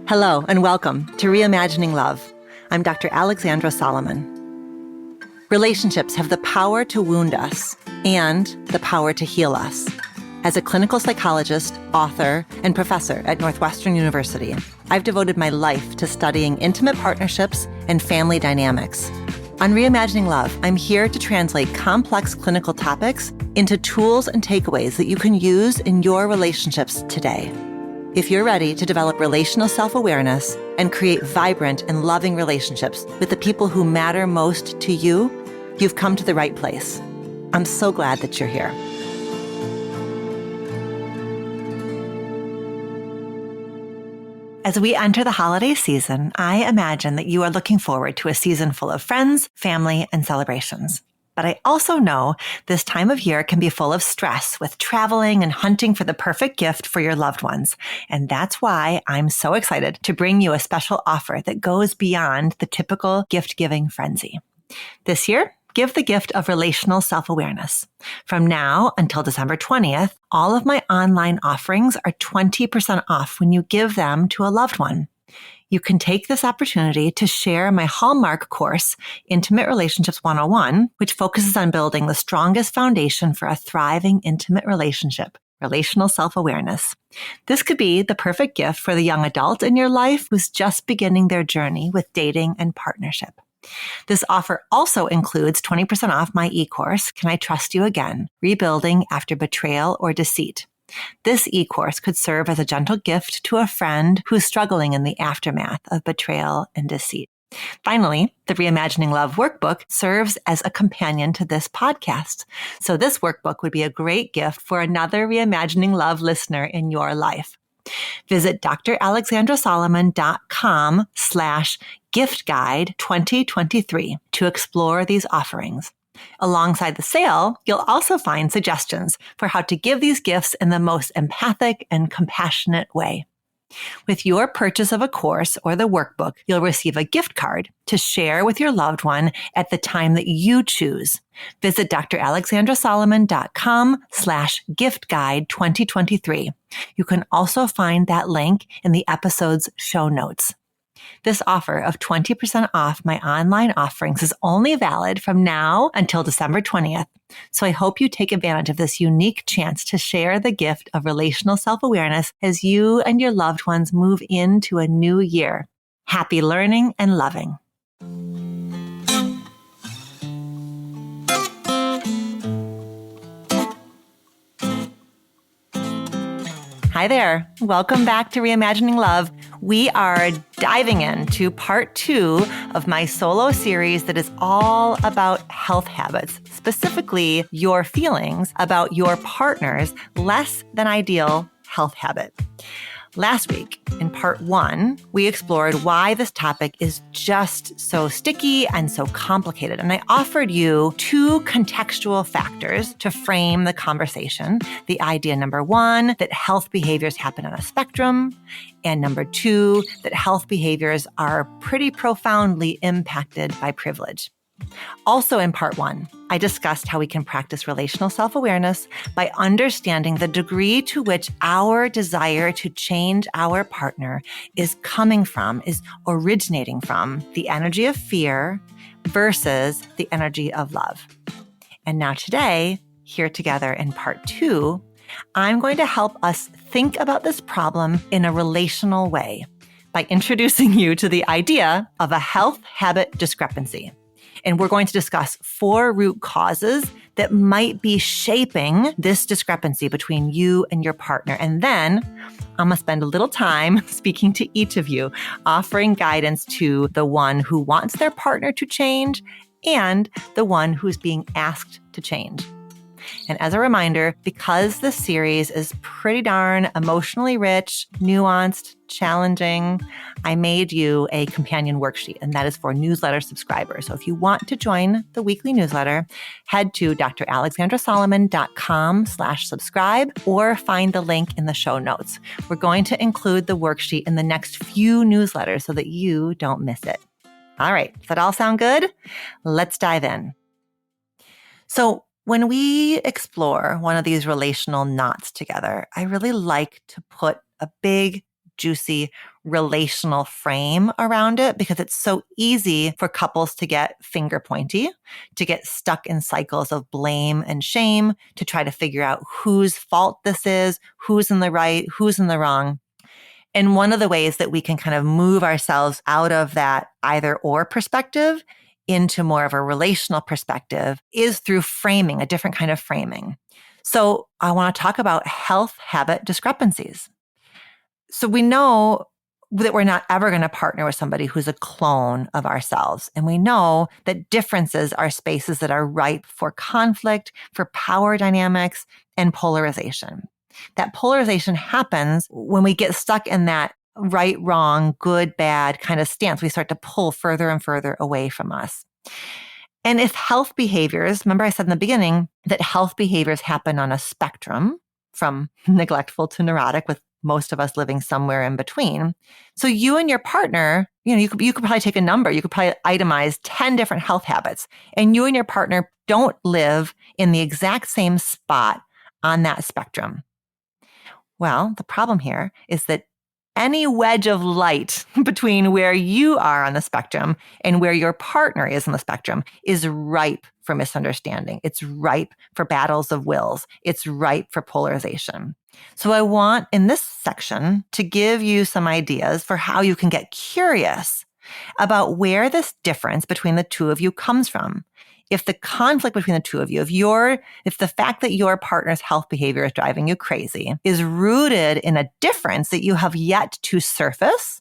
Hello and welcome to Reimagining Love. I'm Dr. Alexandra Solomon. Relationships have the power to wound us and the power to heal us. As a clinical psychologist, author, and professor at Northwestern University, I've devoted my life to studying intimate partnerships and family dynamics. On Reimagining Love, I'm here to translate complex clinical topics into tools and takeaways that you can use in your relationships today. If you're ready to develop relational self-awareness and create vibrant and loving relationships with the people who matter most to you, you've come to the right place. I'm so glad that you're here. As we enter the holiday season, I imagine that you are looking forward to a season full of friends, family, and celebrations. But I also know this time of year can be full of stress with traveling and hunting for the perfect gift for your loved ones. And that's why I'm so excited to bring you a special offer that goes beyond the typical gift-giving frenzy. This year, give the gift of relational self-awareness. From now until December 20th, all of my online offerings are 20% off when you give them to a loved one. You can take this opportunity to share my hallmark course, Intimate Relationships 101, which focuses on building the strongest foundation for a thriving intimate relationship, relational self-awareness. This could be the perfect gift for the young adult in your life who's just beginning their journey with dating and partnership. This offer also includes 20% off my e-course, Can I Trust You Again? Rebuilding After Betrayal or Deceit. This e-course could serve as a gentle gift to a friend who's struggling in the aftermath of betrayal and deceit. Finally, the Reimagining Love workbook serves as a companion to this podcast. So this workbook would be a great gift for another Reimagining Love listener in your life. Visit dralexandrasolomon.com/giftguide2023 to explore these offerings. Alongside the sale, you'll also find suggestions for how to give these gifts in the most empathic and compassionate way. With your purchase of a course or the workbook, you'll receive a gift card to share with your loved one at the time that you choose. Visit dralexandrasolomon.com/giftguide2023. You can also find that link in the episode's show notes. This offer of 20% off my online offerings is only valid from now until December 20th. So I hope you take advantage of this unique chance to share the gift of relational self-awareness as you and your loved ones move into a new year. Happy learning and loving. Hi there. Welcome back to Reimagining Love. We are diving into part 2 of my solo series that is all about health habits, specifically your feelings about your partner's less than ideal health habit. Last week, in part 1, we explored why this topic is just so sticky and so complicated. And I offered you 2 contextual factors to frame the conversation. The idea number 1, that health behaviors happen on a spectrum. And number 2, that health behaviors are pretty profoundly impacted by privilege. Also in part 1, I discussed how we can practice relational self-awareness by understanding the degree to which our desire to change our partner is originating from the energy of fear versus the energy of love. And now today, here together in part 2, I'm going to help us think about this problem in a relational way by introducing you to the idea of a health habit discrepancy. And we're going to discuss 4 root causes that might be shaping this discrepancy between you and your partner. And then I'm going to spend a little time speaking to each of you, offering guidance to the one who wants their partner to change and the one who's being asked to change. And as a reminder, because this series is pretty darn emotionally rich, nuanced, challenging, I made you a companion worksheet, and that is for newsletter subscribers. So if you want to join the weekly newsletter, head to dralexandrasolomon.com/subscribe or find the link in the show notes. We're going to include the worksheet in the next few newsletters so that you don't miss it. All right, does that all sound good? Let's dive in. So when we explore one of these relational knots together, I really like to put a big, juicy relational frame around it because it's so easy for couples to get finger pointy, to get stuck in cycles of blame and shame, to try to figure out whose fault this is, who's in the right, who's in the wrong. And one of the ways that we can kind of move ourselves out of that either or perspective into more of a relational perspective is through framing, a different kind of framing. So I want to talk about health habit discrepancies. So we know that we're not ever going to partner with somebody who's a clone of ourselves. And we know that differences are spaces that are ripe for conflict, for power dynamics, and polarization. That polarization happens when we get stuck in that right, wrong, good, bad kind of stance. We start to pull further and further away from us. And if health behaviors, remember I said in the beginning that health behaviors happen on a spectrum from neglectful to neurotic, with most of us living somewhere in between. So you and your partner, you could probably take a number. You could probably itemize 10 different health habits, and you and your partner don't live in the exact same spot on that spectrum. Well, the problem here is that any wedge of light between where you are on the spectrum and where your partner is on the spectrum is ripe for misunderstanding. It's ripe for battles of wills. It's ripe for polarization. So I want in this section to give you some ideas for how you can get curious about where this difference between the two of you comes from. If the conflict between the two of you, if the fact that your partner's health behavior is driving you crazy is rooted in a difference that you have yet to surface,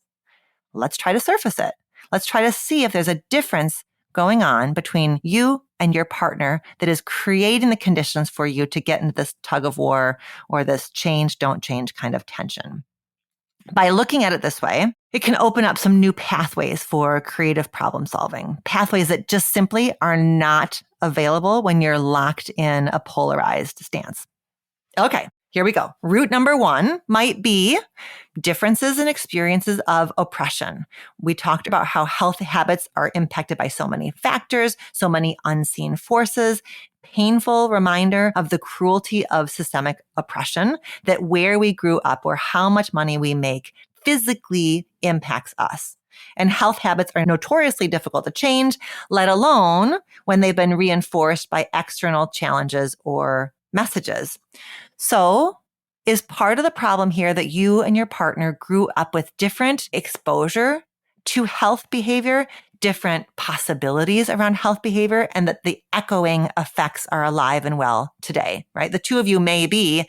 let's try to surface it. Let's try to see if there's a difference going on between you and your partner that is creating the conditions for you to get into this tug of war or this change, don't change kind of tension. By looking at it this way, it can open up some new pathways for creative problem solving, pathways that just simply are not available when you're locked in a polarized stance. Okay, here we go. Route number 1 might be differences in experiences of oppression. We talked about how health habits are impacted by so many factors, so many unseen forces. Painful reminder of the cruelty of systemic oppression, that where we grew up or how much money we make physically impacts us. And health habits are notoriously difficult to change, let alone when they've been reinforced by external challenges or messages. So, is part of the problem here that you and your partner grew up with different exposure to health behavior, different possibilities around health behavior, and that the echoing effects are alive and well today, right? The two of you may be,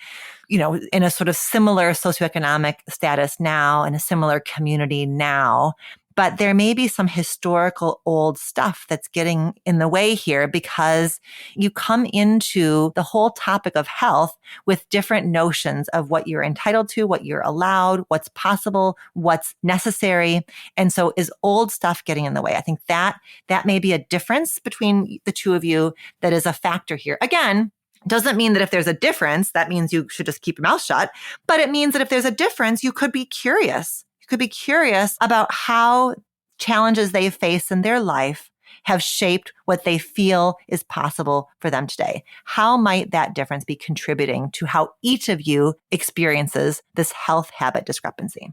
in a sort of similar socioeconomic status now, in a similar community now, but there may be some historical old stuff that's getting in the way here because you come into the whole topic of health with different notions of what you're entitled to, what you're allowed, what's possible, what's necessary. And so is old stuff getting in the way? I think that may be a difference between the two of you that is a factor here. Again, doesn't mean that if there's a difference, that means you should just keep your mouth shut. But it means that if there's a difference, you could be curious. Could be curious about how challenges they've faced in their life have shaped what they feel is possible for them today. How might that difference be contributing to how each of you experiences this health habit discrepancy?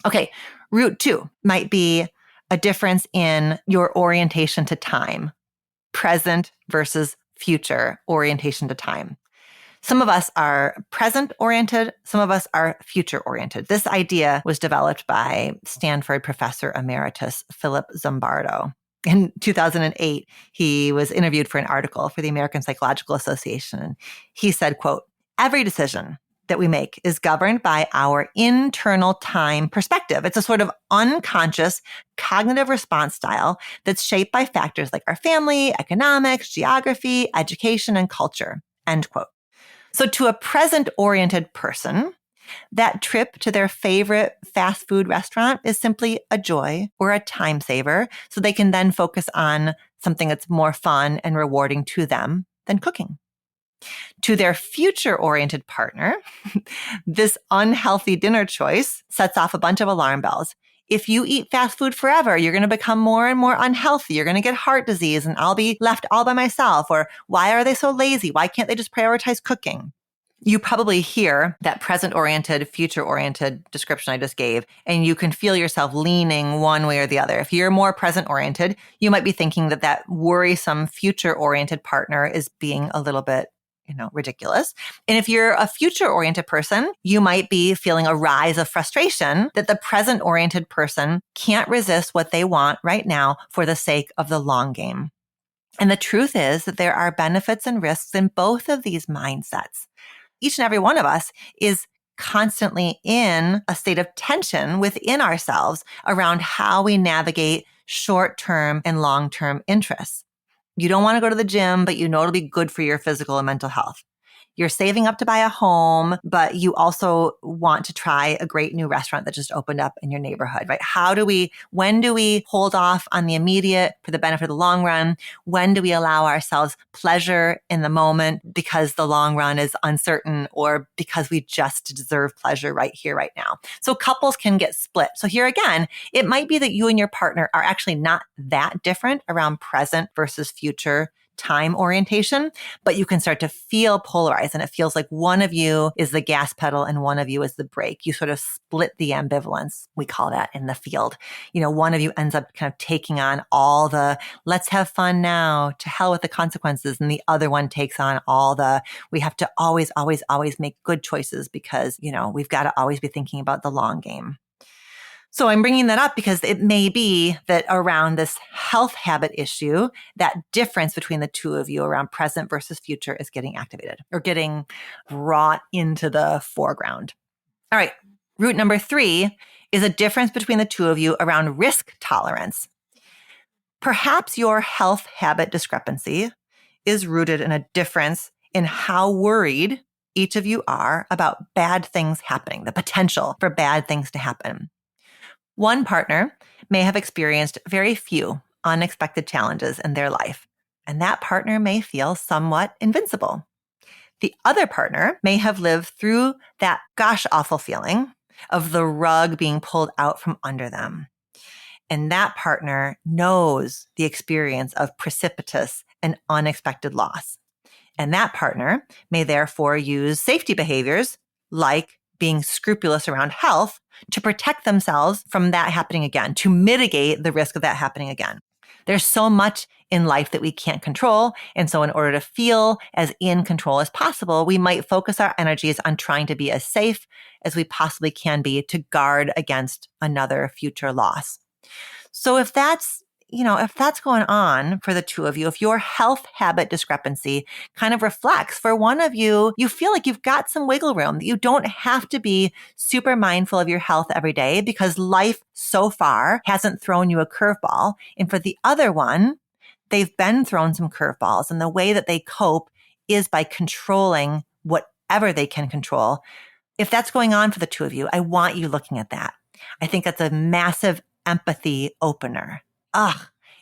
Okay, route 2 might be a difference in your orientation to time, present versus future orientation to time. Some of us are present-oriented. Some of us are future-oriented. This idea was developed by Stanford professor emeritus Philip Zimbardo. In 2008, he was interviewed for an article for the American Psychological Association. He said, quote, "Every decision that we make is governed by our internal time perspective. It's a sort of unconscious cognitive response style that's shaped by factors like our family, economics, geography, education, and culture," end quote. So to a present-oriented person, that trip to their favorite fast food restaurant is simply a joy or a time saver, so they can then focus on something that's more fun and rewarding to them than cooking. To their future-oriented partner, this unhealthy dinner choice sets off a bunch of alarm bells. if you eat fast food forever, you're going to become more and more unhealthy. You're going to get heart disease and I'll be left all by myself. Or why are they so lazy? Why can't they just prioritize cooking? You probably hear that present-oriented, future-oriented description I just gave, and you can feel yourself leaning one way or the other. If you're more present-oriented, you might be thinking that that worrisome future-oriented partner is being a little bit, ridiculous. And if you're a future-oriented person, you might be feeling a rise of frustration that the present-oriented person can't resist what they want right now for the sake of the long game. And the truth is that there are benefits and risks in both of these mindsets. Each and every one of us is constantly in a state of tension within ourselves around how we navigate short-term and long-term interests. You don't want to go to the gym, but you know it'll be good for your physical and mental health. You're saving up to buy a home, but you also want to try a great new restaurant that just opened up in your neighborhood, right? When do we hold off on the immediate for the benefit of the long run? When do we allow ourselves pleasure in the moment because the long run is uncertain or because we just deserve pleasure right here, right now? So couples can get split. So here again, it might be that you and your partner are actually not that different around present versus future time orientation, but you can start to feel polarized and it feels like one of you is the gas pedal and one of you is the brake. You sort of split the ambivalence. We call that in the field. One of you ends up kind of taking on all the let's have fun now, to hell with the consequences. And the other one takes on all the we have to always, always, always make good choices because, we've got to always be thinking about the long game. So I'm bringing that up because it may be that around this health habit issue, that difference between the two of you around present versus future is getting activated or getting brought into the foreground. All right. Root number 3 is a difference between the two of you around risk tolerance. Perhaps your health habit discrepancy is rooted in a difference in how worried each of you are about bad things happening, the potential for bad things to happen. One partner may have experienced very few unexpected challenges in their life, and that partner may feel somewhat invincible. The other partner may have lived through that gosh awful feeling of the rug being pulled out from under them. And that partner knows the experience of precipitous and unexpected loss. And that partner may therefore use safety behaviors like being scrupulous around health to protect themselves from that happening again, to mitigate the risk of that happening again. There's so much in life that we can't control. And so in order to feel as in control as possible, we might focus our energies on trying to be as safe as we possibly can be to guard against another future loss. So if that's going on for the two of you, if your health habit discrepancy kind of reflects for one of you, you feel like you've got some wiggle room, that you don't have to be super mindful of your health every day because life so far hasn't thrown you a curveball. And for the other one, they've been thrown some curveballs, and the way that they cope is by controlling whatever they can control. If that's going on for the two of you, I want you looking at that. I think that's a massive empathy opener.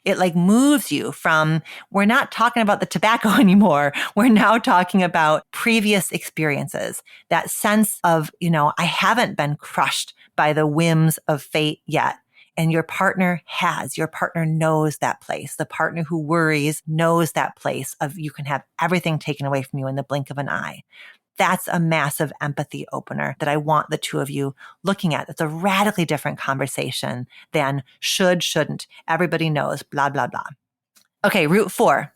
It moves you from, we're not talking about the tobacco anymore. We're now talking about previous experiences. That sense of, I haven't been crushed by the whims of fate yet. And your partner has. Your partner knows that place. The partner who worries knows that place of you can have everything taken away from you in the blink of an eye. That's a massive empathy opener that I want the two of you looking at. It's a radically different conversation than should, shouldn't. Everybody knows, blah, blah, blah. Okay, root 4.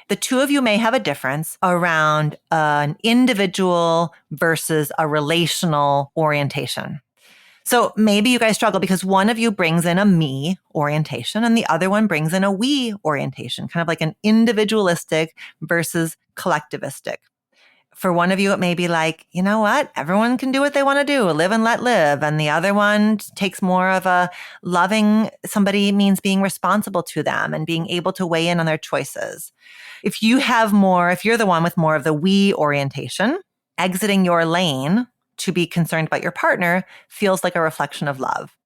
The two of you may have a difference around an individual versus a relational orientation. So maybe you guys struggle because one of you brings in a me orientation and the other one brings in a we orientation, kind of like an individualistic versus collectivistic. For one of you, it may be like, you know what? Everyone can do what they want to do, live and let live. And the other one takes more of a loving somebody means being responsible to them and being able to weigh in on their choices. If you're the one with more of the we orientation, exiting your lane to be concerned about your partner feels like a reflection of love.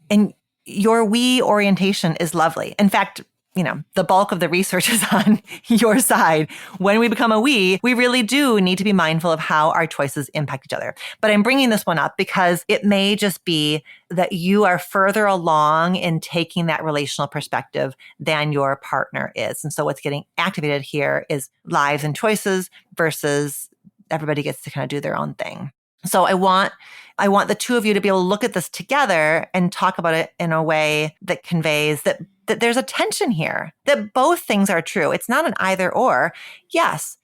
And your we orientation is lovely. In fact, the bulk of the research is on your side. When we become a we really do need to be mindful of how our choices impact each other. But I'm bringing this one up because it may just be that you are further along in taking that relational perspective than your partner is. And so what's getting activated here is lives and choices versus everybody gets to kind of do their own thing. So I want the two of you to be able to look at this together and talk about it in a way that conveys that there's a tension here, that both things are true. It's not an either or. Yes,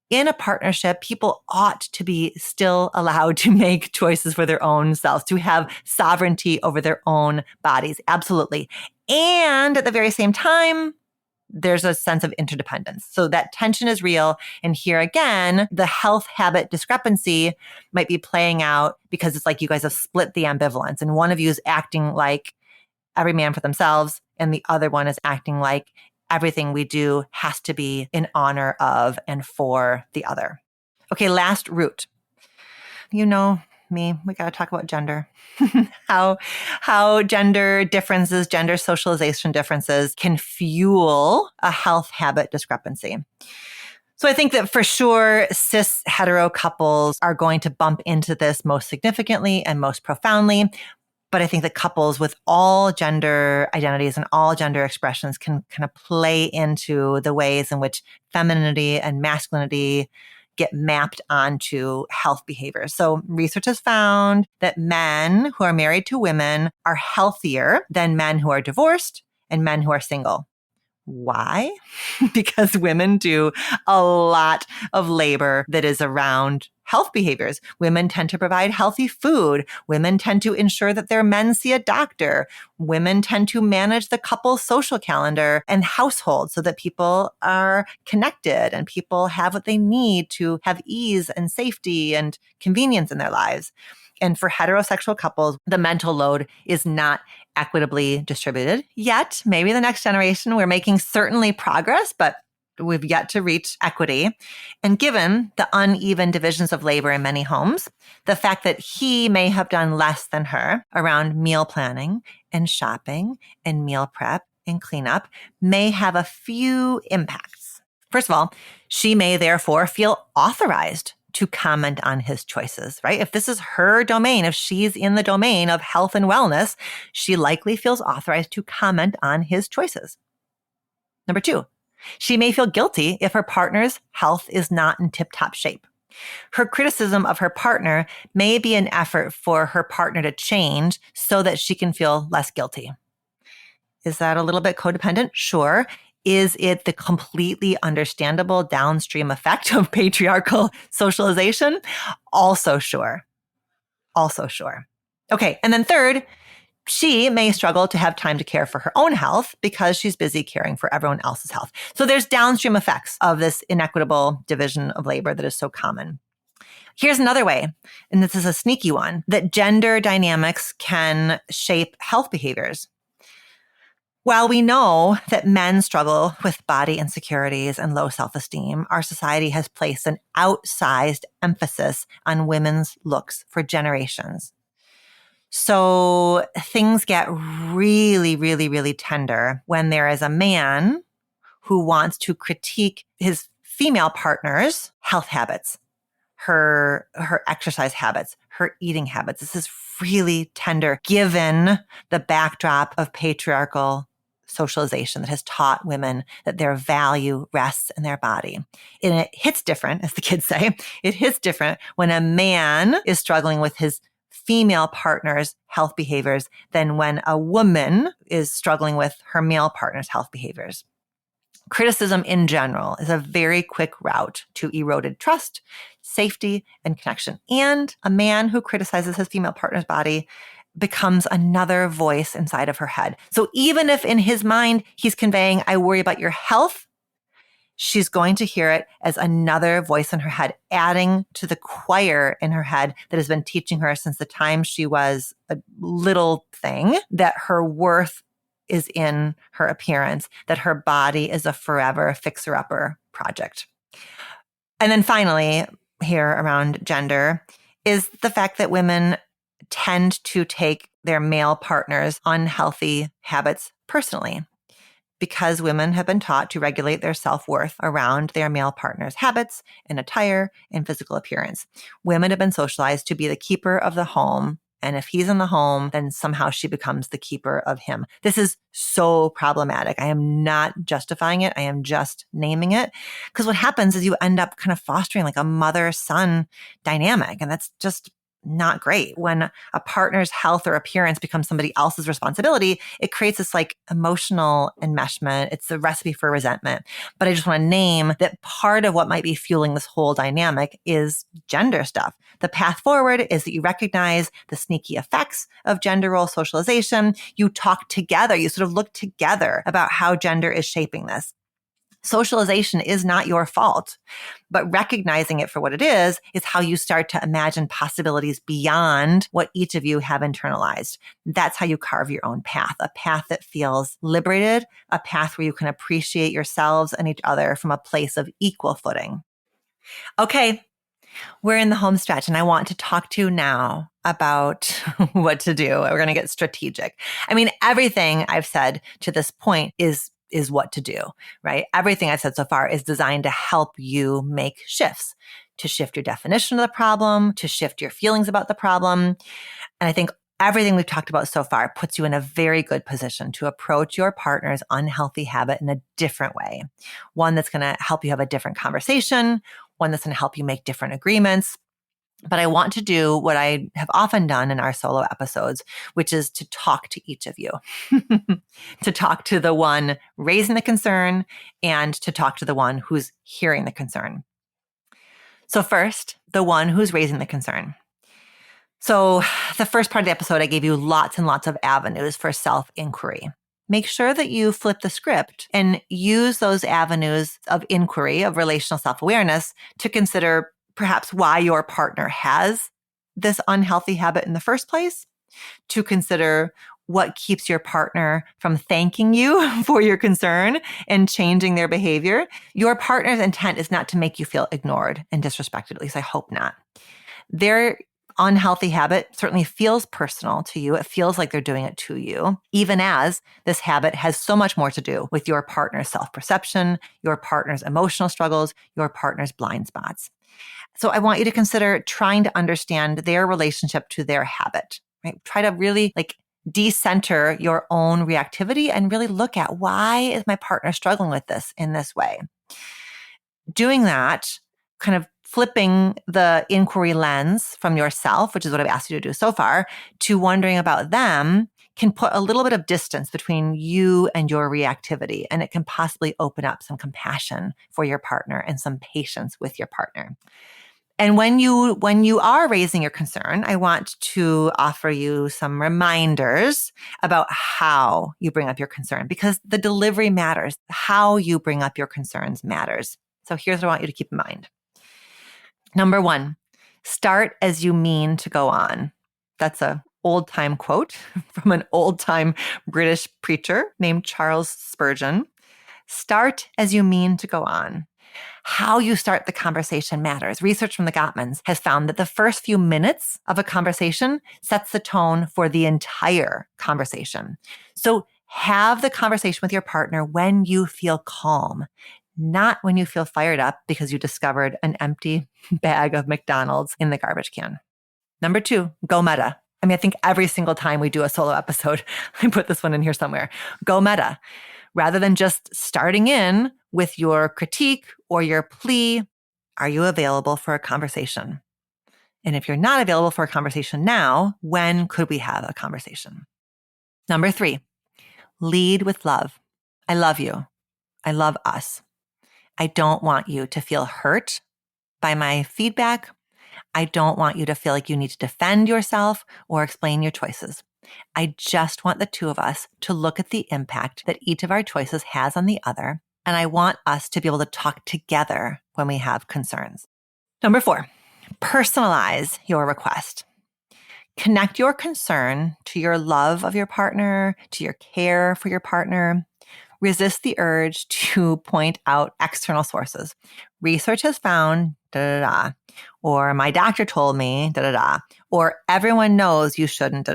in a partnership, people ought to be still allowed to make choices for their own selves, to have sovereignty over their own bodies. Absolutely. And at the very same time, there's a sense of interdependence. So that tension is real. And here again, the health habit discrepancy might be playing out because it's like you guys have split the ambivalence and one of you is acting like every man for themselves and the other one is acting like everything we do has to be in honor of and for the other. Okay, last root. You know me, we got to talk about gender. how gender differences, gender socialization differences can fuel a health habit discrepancy. So I think that for sure, cis hetero couples are going to bump into this most significantly and most profoundly. But I think that couples with all gender identities and all gender expressions can kind of play into the ways in which femininity and masculinity get mapped onto health behaviors. So research has found that men who are married to women are healthier than men who are divorced and men who are single. Why? Because women do a lot of labor that is around health behaviors. Women tend to provide healthy food. Women tend to ensure that their men see a doctor. Women tend to manage the couple's social calendar and household so that people are connected and people have what they need to have ease and safety and convenience in their lives. And for heterosexual couples, the mental load is not equitably distributed yet. Maybe the next generation, we're making certainly progress, but we've yet to reach equity. And given the uneven divisions of labor in many homes, the fact that he may have done less than her around meal planning and shopping and meal prep and cleanup may have a few impacts. First of all, she may therefore feel authorized to comment on his choices, right? If this is her domain, if she's in the domain of health and wellness, she likely feels authorized to comment on his choices. Number two, she may feel guilty if her partner's health is not in tip-top shape. Her criticism of her partner may be an effort for her partner to change so that she can feel less guilty. Is that a little bit codependent? Sure. Is it the completely understandable downstream effect of patriarchal socialization? Also sure. Okay. And then third, she may struggle to have time to care for her own health because she's busy caring for everyone else's health. So there's downstream effects of this inequitable division of labor that is so common. Here's another way, and this is a sneaky one, that gender dynamics can shape health behaviors. While we know that men struggle with body insecurities and low self-esteem, our society has placed an outsized emphasis on women's looks for generations. So things get really, really, really tender when there is a man who wants to critique his female partner's health habits, her exercise habits, her eating habits. This is really tender given the backdrop of patriarchal socialization that has taught women that their value rests in their body. And it hits different, as the kids say. It hits different when a man is struggling with his female partner's health behaviors than when a woman is struggling with her male partner's health behaviors. Criticism in general is a very quick route to eroded trust, safety, and connection. And a man who criticizes his female partner's body becomes another voice inside of her head. So even if in his mind he's conveying, I worry about your health, she's going to hear it as another voice in her head, adding to the choir in her head that has been teaching her since the time she was a little thing, that her worth is in her appearance, that her body is a forever fixer-upper project. And then finally, here around gender, is the fact that women tend to take their male partner's unhealthy habits personally because women have been taught to regulate their self-worth around their male partner's habits and attire and physical appearance. Women have been socialized to be the keeper of the home. And if he's in the home, then somehow she becomes the keeper of him. This is so problematic. I am not justifying it. I am just naming it. Because what happens is you end up kind of fostering like a mother-son dynamic. And that's just not great. When a partner's health or appearance becomes somebody else's responsibility, it creates this like emotional enmeshment. It's a recipe for resentment. But I just want to name that part of what might be fueling this whole dynamic is gender stuff. The path forward is that you recognize the sneaky effects of gender role socialization. You talk together. You sort of look together about how gender is shaping this. Socialization is not your fault, but recognizing it for what it is how you start to imagine possibilities beyond what each of you have internalized. That's how you carve your own path, a path that feels liberated, a path where you can appreciate yourselves and each other from a place of equal footing. Okay, we're in the home stretch, and I want to talk to you now about what to do. We're going to get strategic. I mean, everything I've said to this point is what to do, right? Everything I've said so far is designed to help you make shifts, to shift your definition of the problem, to shift your feelings about the problem. And I think everything we've talked about so far puts you in a very good position to approach your partner's unhealthy habit in a different way. One that's going to help you have a different conversation, one that's going to help you make different agreements. But I want to do what I have often done in our solo episodes, which is to talk to each of you, to talk to the one raising the concern and to talk to the one who's hearing the concern. So first, the one who's raising the concern. So the first part of the episode, I gave you lots and lots of avenues for self-inquiry. Make sure that you flip the script and use those avenues of inquiry, of relational self-awareness, to consider perhaps why your partner has this unhealthy habit in the first place, to consider what keeps your partner from thanking you for your concern and changing their behavior. Your partner's intent is not to make you feel ignored and disrespected, at least I hope not. Their unhealthy habit certainly feels personal to you. It feels like they're doing it to you, even as this habit has so much more to do with your partner's self-perception, your partner's emotional struggles, your partner's blind spots. So I want you to consider trying to understand their relationship to their habit, right? Try to really decenter your own reactivity and really look at, why is my partner struggling with this in this way? Doing that, kind of flipping the inquiry lens from yourself, which is what I've asked you to do so far, to wondering about them, can put a little bit of distance between you and your reactivity, and it can possibly open up some compassion for your partner and some patience with your partner. And when you are raising your concern, I want to offer you some reminders about how you bring up your concern, because the delivery matters. How you bring up your concerns matters. So here's what I want you to keep in mind. Number 1, start as you mean to go on. That's a old-time quote from an old-time British preacher named Charles Spurgeon. Start as you mean to go on. How you start the conversation matters. Research from the Gottmans has found that the first few minutes of a conversation sets the tone for the entire conversation. So have the conversation with your partner when you feel calm, not when you feel fired up because you discovered an empty bag of McDonald's in the garbage can. Number 2, go meta. I think every single time we do a solo episode, I put this one in here somewhere. Go meta. Rather than just starting in with your critique or your plea, are you available for a conversation? And if you're not available for a conversation now, when could we have a conversation? Number 3, lead with love. I love you. I love us. I don't want you to feel hurt by my feedback. I don't want you to feel like you need to defend yourself or explain your choices. I just want the two of us to look at the impact that each of our choices has on the other. And I want us to be able to talk together when we have concerns. Number 4, personalize your request. Connect your concern to your love of your partner, to your care for your partner. Resist the urge to point out external sources. Research has found or my doctor told me or everyone knows you shouldn't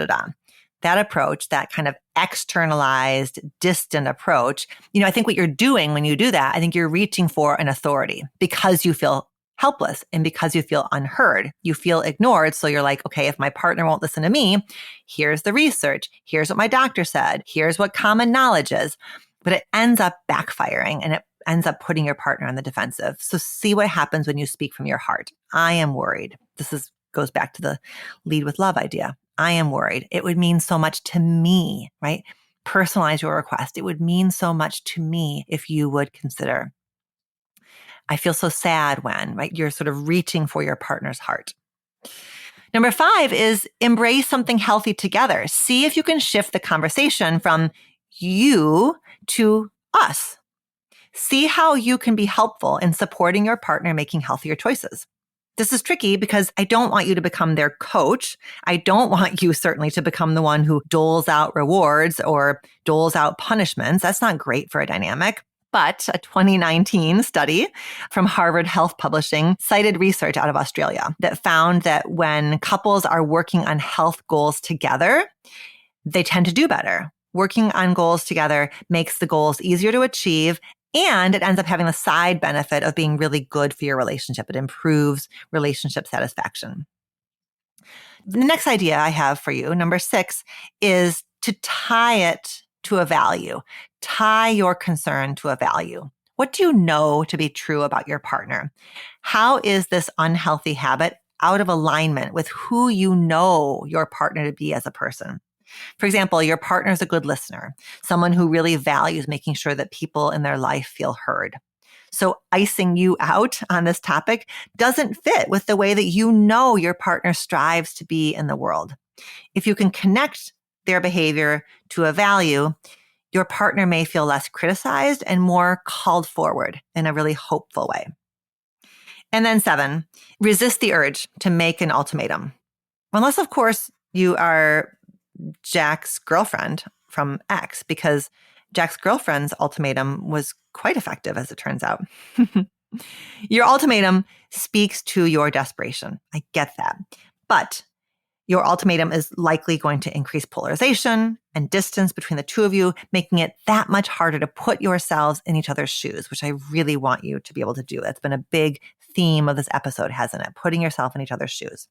that approach, that kind of externalized, distant approach, I think what you're doing when you do that, I think you're reaching for an authority because you feel helpless and because you feel unheard. You feel ignored. So you're like, okay, if my partner won't listen to me, here's the research. Here's what my doctor said. Here's what common knowledge is. But it ends up backfiring and it ends up putting your partner on the defensive. So see what happens when you speak from your heart. I am worried. Goes back to the lead with love idea. I am worried. It would mean so much to me, right? Personalize your request. It would mean so much to me if you would consider. I feel so sad when, right? You're sort of reaching for your partner's heart. Number 5 is embrace something healthy together. See if you can shift the conversation from you to us. See how you can be helpful in supporting your partner making healthier choices. This is tricky because I don't want you to become their coach. I don't want you certainly to become the one who doles out rewards or doles out punishments. That's not great for a dynamic. But a 2019 study from Harvard Health Publishing cited research out of Australia that found that when couples are working on health goals together, they tend to do better. Working on goals together makes the goals easier to achieve, and it ends up having the side benefit of being really good for your relationship. It improves relationship satisfaction. The next idea I have for you, number 6, is to tie it to a value. Tie your concern to a value. What do you know to be true about your partner? How is this unhealthy habit out of alignment with who you know your partner to be as a person? For example, your partner is a good listener, someone who really values making sure that people in their life feel heard. So icing you out on this topic doesn't fit with the way that you know your partner strives to be in the world. If you can connect their behavior to a value, your partner may feel less criticized and more called forward in a really hopeful way. And then 7, resist the urge to make an ultimatum. Unless, of course, you are Jack's girlfriend from X, because Jack's girlfriend's ultimatum was quite effective, as it turns out. Your ultimatum speaks to your desperation. I get that. But your ultimatum is likely going to increase polarization and distance between the two of you, making it that much harder to put yourselves in each other's shoes, which I really want you to be able to do. That's been a big theme of this episode, hasn't it? Putting yourself in each other's shoes.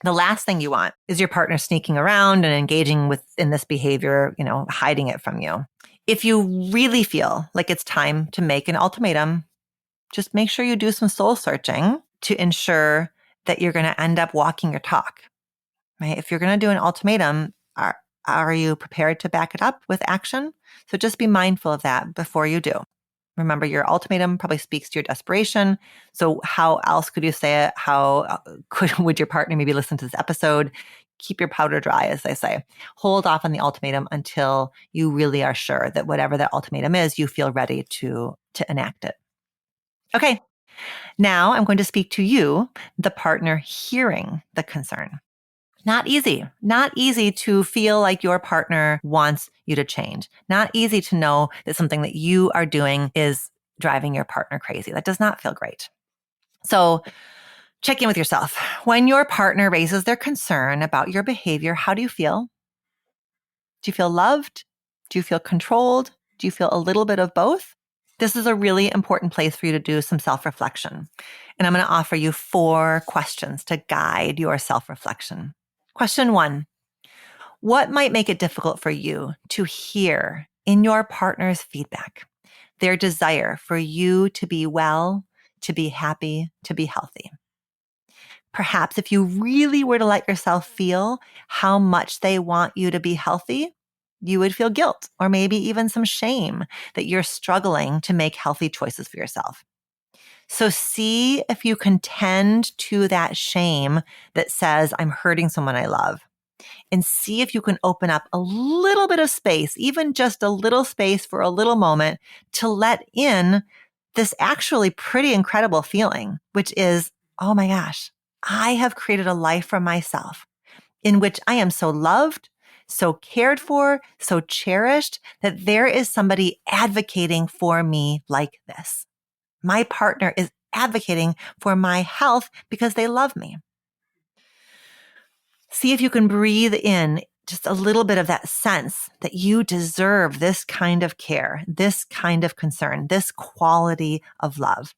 The last thing you want is your partner sneaking around and engaging in this behavior, hiding it from you. If you really feel like it's time to make an ultimatum, just make sure you do some soul searching to ensure that you're going to end up walking your talk, right? If you're going to do an ultimatum, are you prepared to back it up with action? So just be mindful of that before you do. Remember, your ultimatum probably speaks to your desperation. So how else could you say it? How would your partner maybe listen to this episode? Keep your powder dry, as they say. Hold off on the ultimatum until you really are sure that whatever that ultimatum is, you feel ready to enact it. Okay, now I'm going to speak to you, the partner hearing the concern. Not easy to feel like your partner wants you to change. Not easy to know that something that you are doing is driving your partner crazy. That does not feel great. So check in with yourself. When your partner raises their concern about your behavior, how do you feel? Do you feel loved? Do you feel controlled? Do you feel a little bit of both? This is a really important place for you to do some self-reflection. And I'm going to offer you 4 questions to guide your self-reflection. Question 1, what might make it difficult for you to hear in your partner's feedback their desire for you to be well, to be happy, to be healthy? Perhaps if you really were to let yourself feel how much they want you to be healthy, you would feel guilt or maybe even some shame that you're struggling to make healthy choices for yourself. So see if you can tend to that shame that says, I'm hurting someone I love. And see if you can open up a little bit of space, even just a little space for a little moment, to let in this actually pretty incredible feeling, which is, oh my gosh, I have created a life for myself in which I am so loved, so cared for, so cherished that there is somebody advocating for me like this. My partner is advocating for my health because they love me. See if you can breathe in just a little bit of that sense that you deserve this kind of care, this kind of concern, this quality of love.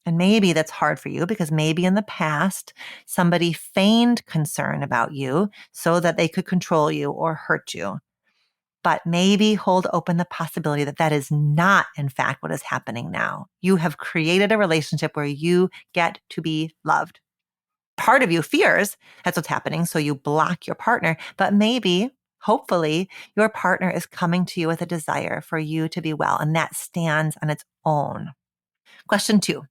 And maybe that's hard for you because maybe in the past, somebody feigned concern about you so that they could control you or hurt you. But maybe hold open the possibility that that is not, in fact, what is happening now. You have created a relationship where you get to be loved. Part of you fears that's what's happening, so you block your partner, but maybe, hopefully, your partner is coming to you with a desire for you to be well, and that stands on its own. Question 2.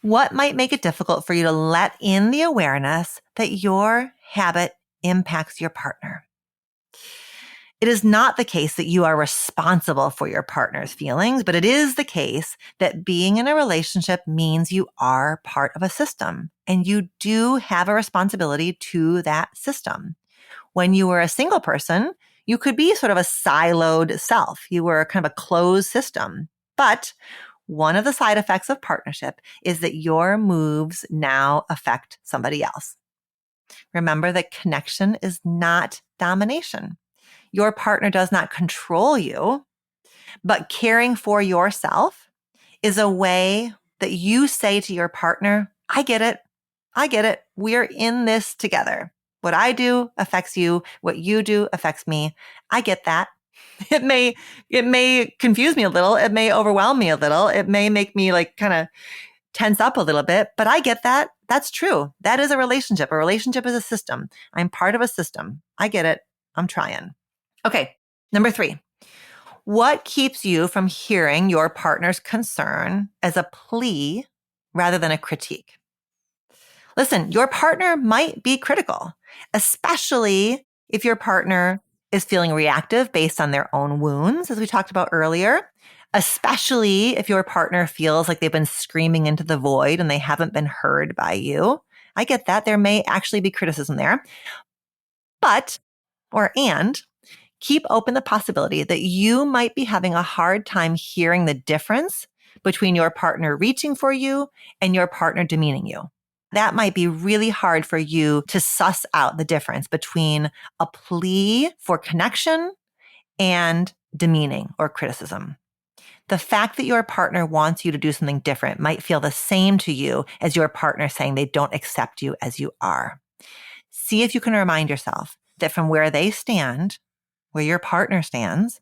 What might make it difficult for you to let in the awareness that your habit impacts your partner? It is not the case that you are responsible for your partner's feelings, but it is the case that being in a relationship means you are part of a system and you do have a responsibility to that system. When you were a single person, you could be sort of a siloed self. You were kind of a closed system. But one of the side effects of partnership is that your moves now affect somebody else. Remember that connection is not domination. Your partner does not control you, but caring for yourself is a way that you say to your partner, I get it. I get it. We're in this together. What I do affects you. What you do affects me. I get that. It may confuse me a little. It may overwhelm me a little. It may make me like kind of tense up a little bit, but I get that. That's true. That is a relationship. A relationship is a system. I'm part of a system. I get it. I'm trying. Okay. Number 3. What keeps you from hearing your partner's concern as a plea rather than a critique? Listen, your partner might be critical, especially if your partner is feeling reactive based on their own wounds, as we talked about earlier, especially if your partner feels like they've been screaming into the void and they haven't been heard by you. I get that. There may actually be criticism there. But, and, keep open the possibility that you might be having a hard time hearing the difference between your partner reaching for you and your partner demeaning you. That might be really hard for you to suss out the difference between a plea for connection and demeaning or criticism. The fact that your partner wants you to do something different might feel the same to you as your partner saying they don't accept you as you are. See if you can remind yourself that from where they stand, where your partner stands,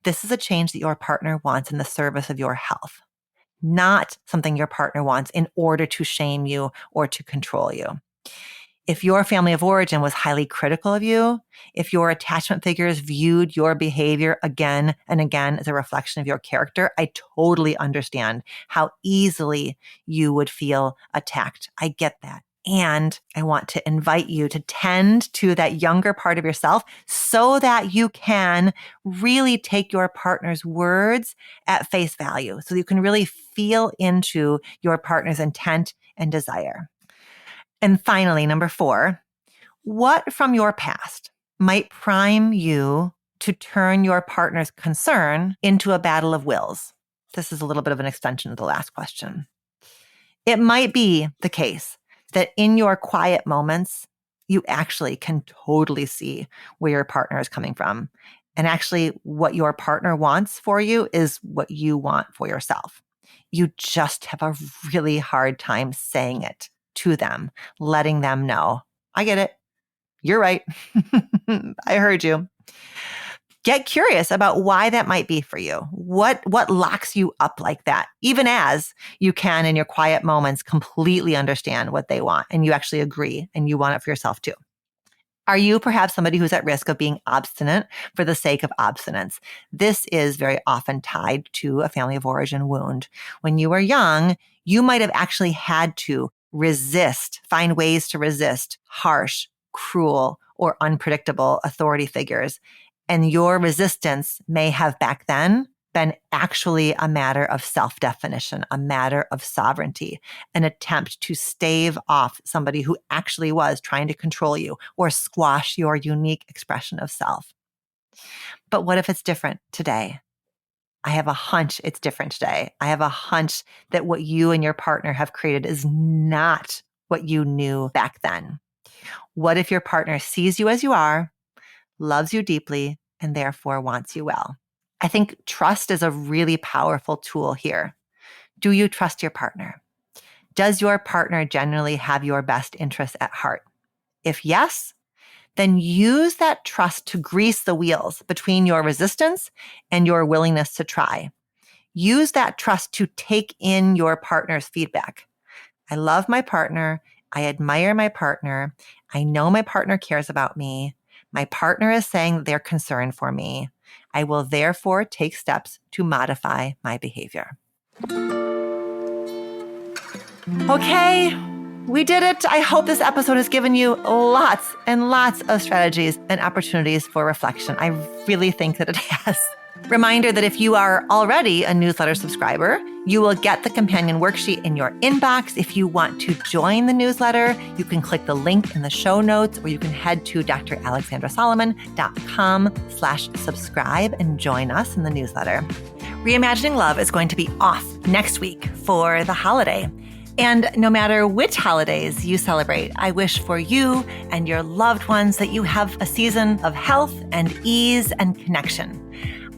this is a change that your partner wants in the service of your health, not something your partner wants in order to shame you or to control you. If your family of origin was highly critical of you, if your attachment figures viewed your behavior again and again as a reflection of your character, I totally understand how easily you would feel attacked. I get that. And I want to invite you to tend to that younger part of yourself so that you can really take your partner's words at face value, so you can really feel into your partner's intent and desire. And finally, number 4, what from your past might prime you to turn your partner's concern into a battle of wills? This is a little bit of an extension of the last question. It might be the case that in your quiet moments, you actually can totally see where your partner is coming from. And actually, what your partner wants for you is what you want for yourself. You just have a really hard time saying it to them, letting them know, I get it. You're right. I heard you. Get curious about why that might be for you. What locks you up like that? Even as you can in your quiet moments completely understand what they want and you actually agree and you want it for yourself too. Are you perhaps somebody who's at risk of being obstinate for the sake of obstinance? This is very often tied to a family of origin wound. When you were young, you might have actually had to find ways to resist harsh, cruel, or unpredictable authority figures. And your resistance may have back then been actually a matter of self-definition, a matter of sovereignty, an attempt to stave off somebody who actually was trying to control you or squash your unique expression of self. But what if it's different today? I have a hunch it's different today. I have a hunch that what you and your partner have created is not what you knew back then. What if your partner sees you as you are, loves you deeply, and therefore wants you well. I think trust is a really powerful tool here. Do you trust your partner? Does your partner genuinely have your best interests at heart? If yes, then use that trust to grease the wheels between your resistance and your willingness to try. Use that trust to take in your partner's feedback. I love my partner. I admire my partner. I know my partner cares about me. My partner is saying they're concerned for me. I will therefore take steps to modify my behavior. Okay, we did it. I hope this episode has given you lots and lots of strategies and opportunities for reflection. I really think that it has. Reminder that if you are already a newsletter subscriber, you will get the companion worksheet in your inbox. If you want to join the newsletter, you can click the link in the show notes, or you can head to dralexandrasolomon.com/subscribe and join us in the newsletter. Reimagining Love is going to be off next week for the holiday. And no matter which holidays you celebrate, I wish for you and your loved ones that you have a season of health and ease and connection.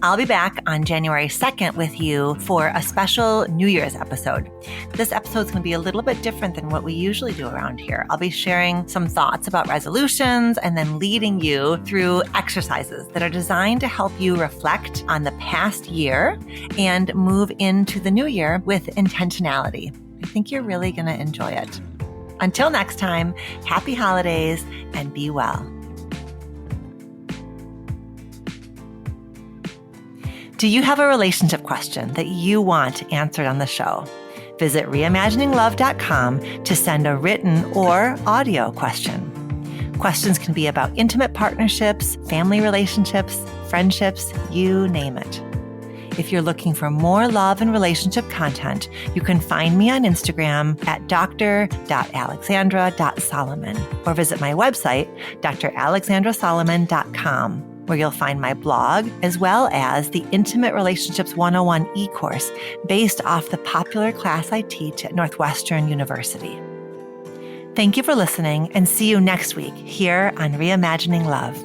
I'll be back on January 2nd with you for a special New Year's episode. This episode's going to be a little bit different than what we usually do around here. I'll be sharing some thoughts about resolutions and then leading you through exercises that are designed to help you reflect on the past year and move into the new year with intentionality. I think you're really going to enjoy it. Until next time, happy holidays and be well. Do you have a relationship question that you want answered on the show? Visit reimagininglove.com to send a written or audio question. Questions can be about intimate partnerships, family relationships, friendships, you name it. If you're looking for more love and relationship content, you can find me on Instagram at dr.alexandra.solomon or visit my website, dralexandrasolomon.com, where you'll find my blog as well as the Intimate Relationships 101 e-course based off the popular class I teach at Northwestern University. Thank you for listening and see you next week here on Reimagining Love.